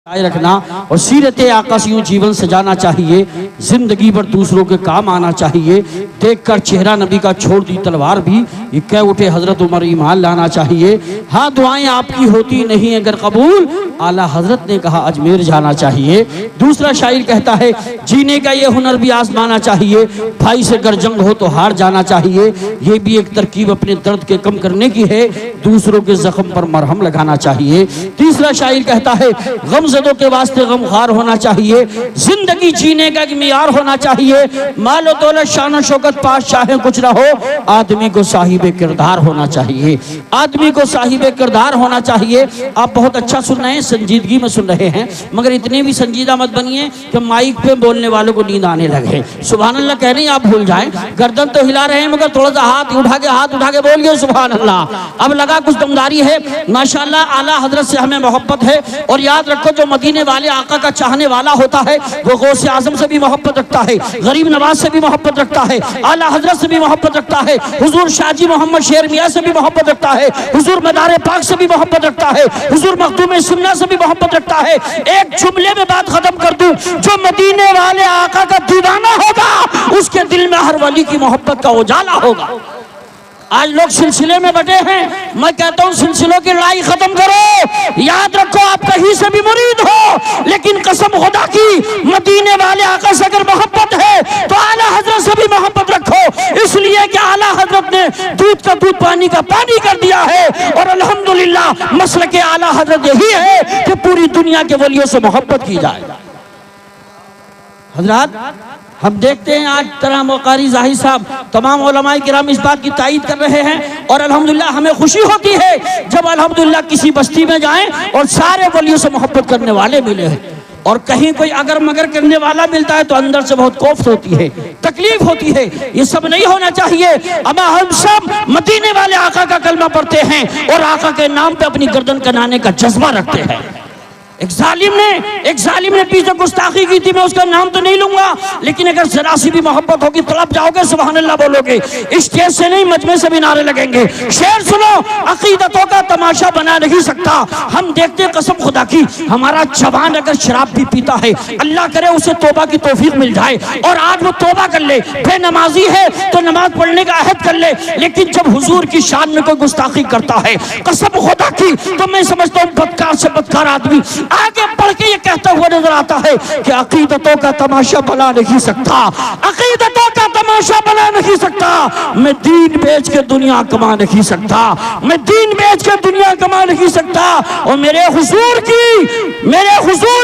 रखना और सीरत आका से यूं जीवन सजाना चाहिए, जिंदगी भर दूसरों के काम आना चाहिए। देखकर चेहरा नबी का छोड़ दी तलवार भी, ये कह उठे हजरत उमर ईमान लाना चाहिए। हाँ दुआएं आपकी होती नहीं अगर कबूल, आला हजरत ने कहा अजमेर जाना चाहिए। दूसरा शायर कहता है जीने का ये हुनर भी आजमाना चाहिए, भाई से अगर जंग हो तो हार जाना चाहिए। ये भी एक तरकीब अपने दर्द के कम करने की है, दूसरों के जख्म पर मरहम लगाना चाहिए। तीसरा शायर कहता है गमजदों के वास्ते गमखार होना चाहिए, जिंदगी जीने का एक मियार होना चाहिए। मालो दौलत शान शौकत पास चाहे कुछ ना हो, आदमी को साहिबे किरदार होना चाहिए, आदमी को साहिबे किरदार होना चाहिए। आप बहुत अच्छा सुन रहे हैं, संजीदगी में सुन रहे हैं, मगर इतने भी संजीदा मत बनिए कि माइक पे बोलने वालों को नींद आने लगे। सुभान अल्लाह कह रहे हैं आप भूल जाएं, गर्दन तो हिला रहे हैं मगर थोड़ा सा हाथ उठा के बोल गए सुभान अल्लाह। अब लगा कुछ दमदारी है, माशाअल्लाह आला हजरत से हमें मोहब्बत है। और याद रखो जो मदीने वाले आका का चाहने वाला होता है वो गौसे आजम से भी मोहब्बत रखता है, गरीब नवाज से भी मोहब्बत रखता है, आला हजरत से भी मोहब्बत रखता है, हुजूर शाहजी मोहम्मद शेर मियां से भी मोहब्बत रखता है, हुजूर मदारे पाक से भी मोहब्बत रखता है, हुजूर मखदूम सुन्ना से भी मोहब्बत रखता है। एक जुमले में बात खत्म कर दूं, जो मदीने वाले आका का दीवाना होगा उसके दिल में हर वली की मोहब्बत का उजाला होगा। आज लोग सिलसिले में बटे हैं, मैं कहता हूं सिलसिलों की लड़ाई खत्म करो। याद रखो आप कहीं से भी मुरीद हो, लेकिन कसम खुदा की मदीने वाले आका से अगर मोहब्बत है तो आला हजरत से भी मोहब्बत रखो, इसलिए कि आला हजरत ने दूध का दूध पानी का पानी कर दिया है। और अल्हम्दुलिल्लाह मसलक के आला हजरत यही है कि पूरी दुनिया के वलियों से मोहब्बत की जाए। हजरात हम देखते हैं आज तरह मुकारी जाहिर साहब तमाम उलमाए किराम इस बात की तायीद कर रहे हैं, और अल्हम्दुलिल्लाह हमें खुशी होती है जब अल्हम्दुलिल्लाह किसी बस्ती में जाएं और सारे वलियों से मोहब्बत करने वाले मिले हैं। और कहीं कोई अगर मगर करने वाला मिलता है तो अंदर से बहुत कोफ्त होती है, तकलीफ होती है। ये सब नहीं होना चाहिए। अब हम सब मदीने वाले आका का कलमा पढ़ते हैं और आका के नाम पे अपनी गर्दन कनाने का जज्बा रखते हैं। एक जालिम ने पीछे गुस्ताखी की थी, मैं उसका नाम तो नहीं लूंगा, लेकिन अगर जरा सी भी मोहब्बत होगी तड़प जाओगे, सुभान अल्लाह बोलोगे, स्टेज से नहीं मजमे से भी नारे लगेंगे। शेर सुनो, अकीदतों का तमाशा बना नहीं सकता। हम देखते हैं कसम खुदा की, हमारा जवान अगर शराब भी पीता है अल्लाह करे उसे तौबा की तौफीक मिल जाए और आज वो तौबा कर ले, बेनमाजी है तो नमाज पढ़ने का अहद कर ले, लेकिन जब हुजूर की शान में कोई गुस्ताखी करता है कसम खुदा की तो मैं समझता हूँ बदकार से बदकार आदमी आगे बढ़ के ये कहता हुआ नजर आता है कि अकीदतों का तमाशा बना नहीं सकता, अकीदतों का तमाशा बना नहीं सकता। मैं दीन बेच के दुनिया कमा नहीं सकता, मैं दीन बेच के दुनिया कमा नहीं सकता। और मेरे हुजूर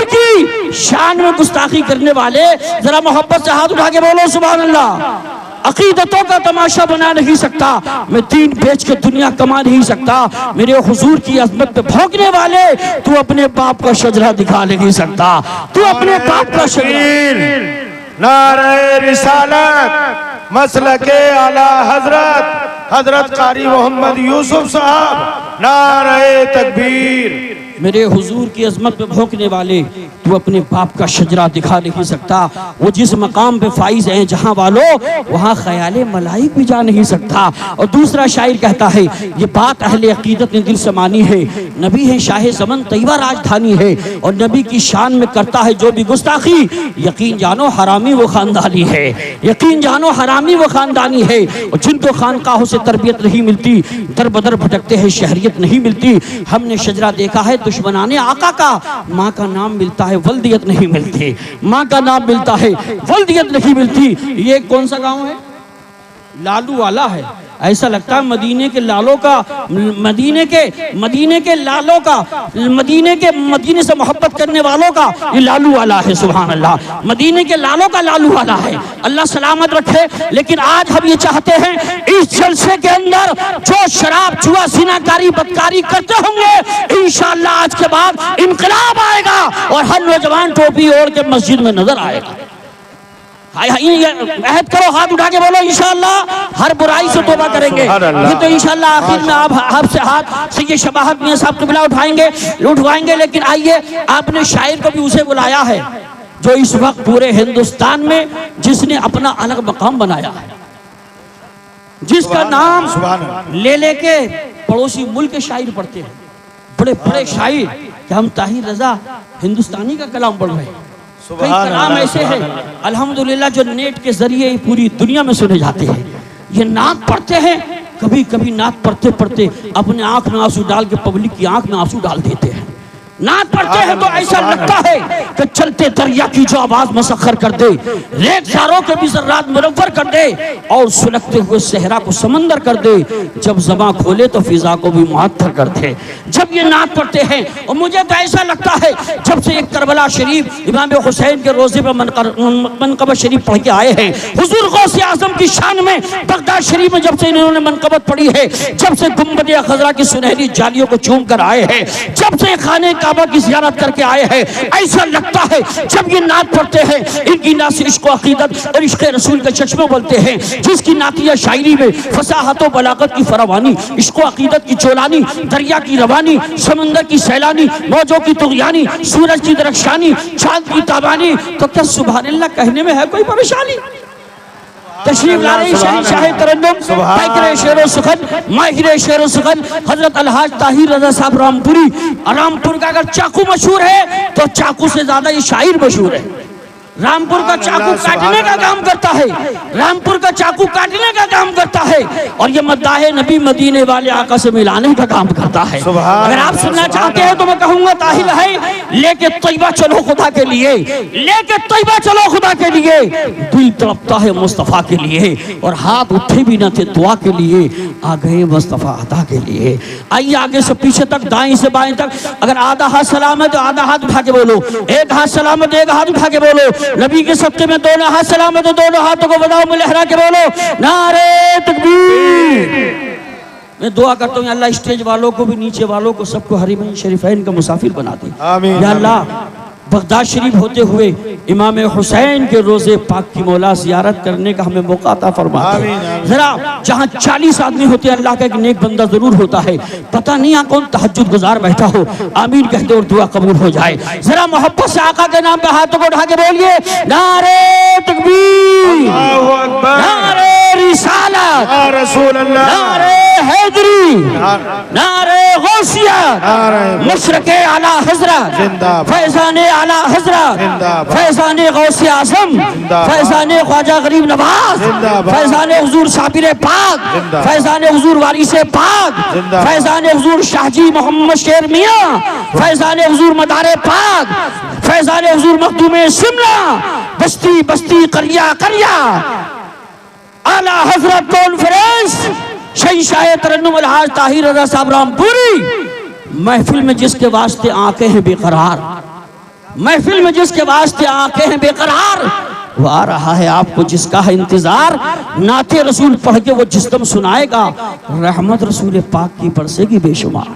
की शान में गुस्ताखी करने वाले जरा मोहब्बत से हाथ उठा के बोलो सुभान अल्लाह। अकीदतों का तमाशा बना नहीं सकता, मैं दीन बेच के दुनिया कमा नहीं सकता। मेरे हुजूर की अजमत पे भौंकने वाले तू अपने बाप का शजरा दिखा नहीं सकता, तू अपने बाप का शजरा। नारे रिसालत मसलके आला हजरत कारी मोहम्मद यूसुफ साहब, नारे तकबीर। मेरे हुजूर की अजमत पे भौंकने वाले तू अपने बाप का शजरा दिखा नहीं सकता। वो जिस मकाम पे फाइज हैं जहां वालों वहां ख्याले मलाइक भी जा नहीं सकता। और दूसरा शायर कहता है ये बात अहले अकीदत ने दिल से मानी है, नबी है शाह ज़मन तैयबा राजधानी है, और नबी की शान में करता है जो भी गुस्ताखी यकीन जानो हरामी वो खानदानी है, यकीन जानो हरामी वो खानदानी है। और जिनको खानकाहों से तरबियत नहीं मिलती दर बदर भटकते हैं, शहरियत नहीं मिलती। हमने शजरा देखा है दुश्मनाने आका का, माँ का नाम मिलता है वल्दियत नहीं मिलती, माँ का नाम मिलता है वल्दियत नहीं मिलती। ये कौन सा गांव है? लालू वाला है। ऐसा लगता है मदीने के लालों का, मदीने से मोहब्बत करने वालों का ये लालू वाला है। सुभान अल्लाह, मदीने के लालों का लालू वाला है, अल्लाह सलामत रखे। लेकिन आज हम ये चाहते हैं इस जलसे के अंदर जो शराब जुआ सिनाकारी बदकारी करते होंगे इंशाअल्लाह आज के बाद इनकलाब आएगा और हर नौजवान टोपी ओढ़ के मस्जिद में नजर आएगा। अहद करो, हाथ उठा के बोलो इंशाअल्लाह हर बुराई से तौबा करेंगे। ये तो इंशाअल्लाह आखिर में आप आपसे हाथ से ये शबाहत मियां साहब क़िबला उठवाएंगे। लेकिन आइए, आपने शायर को भी उसे बुलाया है जो इस वक्त पूरे हिंदुस्तान में जिसने अपना अलग मकाम बनाया है, जिसका नाम ले लेके पड़ोसी मुल्क के शायर पढ़ते हैं, बड़े बड़े शायर कि हम ताहिर रजा हिंदुस्तानी का कलाम पढ़ रहे हैं। कई सुभान कलाम अल्लाह, ऐसे सुभान हैं अल्हम्दुलिल्लाह जो नेट के जरिए पूरी दुनिया में सुने जाते हैं। ये नात पढ़ते हैं, कभी कभी नात पढ़ते पढ़ते अपने आंख में आंसू डाल के पब्लिक की आंख में आंसू डाल देते हैं। नात पढ़ते हैं तो ऐसा लगता है कि चलते दरिया की जो आवाज मसखर कर दे, रेतसारों के भी जर्रात मुनव्वर कर दे और सुलगते हुए सहरा को समंदर कर दे, जब ज़बां खोले तो फिजा को भी मुअत्तर कर दे। जब ये नात पढ़ते हैं और मुझे तो ऐसा लगता है जब से एक करबला शरीफ इमाम हुसैन के रोजे पर मनकबत शरीफ पढ़ के आए हैं, हुजूर गौसे आजम की शान में बगदाद शरीफ में जब से इन्होंने मनकबत पढ़ी है, जब से गुंबद खजरा की सुनहरी जालियों को चूम कर आए हैं, जब से खाने काबा की ज़ियारत करके आए हैं, ऐसा लगता है जब ये नात पढ़ते हैं इनकी नात से इश्क अकीदत और इश्क रसूल के चश्मे बोलते हैं। जिसकी नातिया शायरी में फसाहत व बलागत की फरावानी, इश्क अकीदत की चोलानी, दरिया की रवानी, समंदर की सैलानी, मौजों की तुगयानी, सूरज की दरख्शानी, चांद की ताबानी, तो क्या सुभान अल्लाह कहने में है कोई परेशानी? तशरीफ ला रही शाह तरन्नुम पैकरे शेरो सुखन माहिर शेरो सुखन हजरत अलहाज ताहिर रजा साहब रामपुरी। रामपुर का अगर चाकू मशहूर है तो चाकू से ज्यादा ये शायर मशहूर है। रामपुर का चाकू काटने का काम करता है, रामपुर का चाकू काटने का काम करता है और ये मद्दाहे नबी मदीने वाले आका से मिलाने का काम करता है। अगर आप सुनना चाहते हैं तो मैं कहूंगा ताहिल है, लेके तैयबा चलो खुदा के लिए, लेके तैयबा चलो खुदा के लिए। दिल तड़पता है मुस्तफा के लिए और हाथ उठे भी न थे दुआ के लिए, आ गए मुस्तफा अता के लिए। आइए आगे से पीछे तक, दाएं से बाएं तक, अगर आधा हाथ सलाम है तो आधा हाथ उठा के बोलो, एक हाथ सलाम है तो एक हाथ उठा के बोलो, नबी के सत्ते में दोनों हाथ सलाम है तो दोनों हाथों को बजाओ में लहरा के बोलो नारे तकबीर। मैं दुआ करता हूँ अल्लाह स्टेज वालों को भी, नीचे वालों को, सबको हरीमैन शरीफैन का मुसाफिर बना दे। आमीन। या अल्लाह बगदाद शरीफ होते हुए इमाम हुसैन के रोजे पाक की मौला जियारत करने का हमें मौका अता फरमा दे। जरा जहाँ 40 आदमी होते हैं अल्लाह का एक नेक बंदा जरूर होता है, पता नहीं यहाँ कौन तहज्जुद गुजार बैठा हो, आमीन कहते और दुआ कबूल हो जाए। जरा मोहब्बत से आका के नाम पे हाथों को उठा के बोलिए नारे तकबीर, नारे रिसालत, या रसूल अल्लाह, नारे हैदरी, नारे गौसिया, मशरक़े आला हज़रत, फैज़ाने आला हज़रत, फैज़ाने गौसे आज़म, फैज़ाने ख्वाजा गरीब नवाज, फैज़ाने हुजूर साबिर पाक, फैज़ाने हुजूर वारिस पाक, फैज़ाने हुजूर शाहजी मोहम्मद शेर मियाँ, फैज़ाने हुजूर मदारे पाक, फैज़ाने हुजूर मखदूमे शिमला, बस्ती बस्ती करिया करिया, आला हज़रत कॉन्फ्रेंस शहीशाह तरन्नुम अलहाज ताहिर रज़ा साहब रामपुरी। महफिल में जिसके वास्ते आंखें हैं बेकरार, महफिल में जिसके वास्ते आंखें हैं बेकरार, वो आ रहा है आपको जिसका है इंतजार। नाते रसूल पढ़ के वो जिस्म सुनाएगा, रहमत रसूल पाक की बरसेगी बेशुमार।